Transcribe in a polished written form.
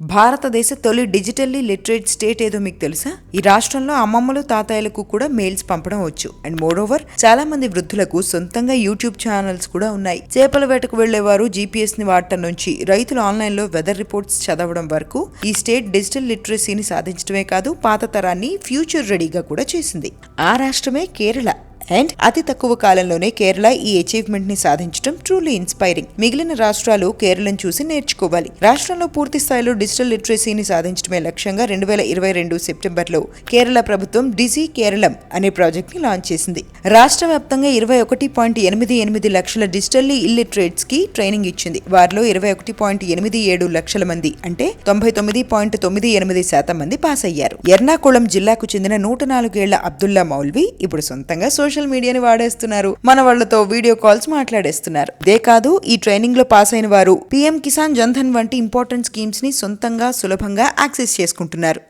భారతదేశ తొలి digitally literate state ఏదో మీకు తెలుసా? ఈ రాష్ట్రంలో అమ్మమ్మలు తాతయ్యలకు కూడా మెయిల్స్ పంపడం వచ్చు. అండ్ మోరోవర్ చాలా మంది వృద్ధులకు సొంతంగా యూట్యూబ్ ఛానల్స్ కూడా ఉన్నాయి. చేపల వేటకు వెళ్లేవారు జీపీఎస్ ని వాడటం నుంచి రైతులు ఆన్లైన్ లో వెదర్ రిపోర్ట్స్ చదవడం వరకు ఈ స్టేట్ డిజిటల్ లిటరసీని సాధించడమే కాదు, పాత తరాన్ని ఫ్యూచర్ రెడీగా కూడా చేసింది. ఆ రాష్ట్రమే కేరళ. అండ్ అతి తక్కువ కాలంలోనే కేరళ ఈ అచీవ్మెంట్ ని సాధించడం ట్రూలీ ఇన్స్పైరింగ్. మిగిలిన రాష్ట్రాలు కేరళను చూసి నేర్చుకోవాలి. రాష్ట్రంలో పూర్తి స్థాయిలో డిజిటల్ లిటరసీని సాధించడమే లక్ష్యంగా 2022 సెప్టెంబర్లో కేరళ ప్రభుత్వం డిజీ కేరళం అనే ప్రాజెక్ట్ ని లాంచ్ చేసింది. రాష్ట్ర వ్యాప్తంగా 21.88 లక్షల డిజిటల్లీ ఇల్లిటరేట్స్ కి ట్రైనింగ్ ఇచ్చింది. వారిలో 21.87 లక్షల మంది అంటే 99.98% మంది పాస్ అయ్యారు. ఎర్నాకుళం జిల్లాకు చెందిన 104 ఏళ్ల అబ్దుల్లా మౌల్వీ ఇప్పుడు సొంతంగా సోషల్ మీడియాని వాడేస్తున్నారు. మన వాళ్లతో వీడియో కాల్స్ మాట్లాడేస్తున్నారు. ఇదే కాదు, ఈ ట్రైనింగ్ లో పాస్ అయిన వారు పీఎం కిసాన్ జన్ధన్ వంటి ఇంపార్టెంట్ స్కీమ్స్ ని సొంతంగా సులభంగా యాక్సెస్ చేసుకుంటున్నారు.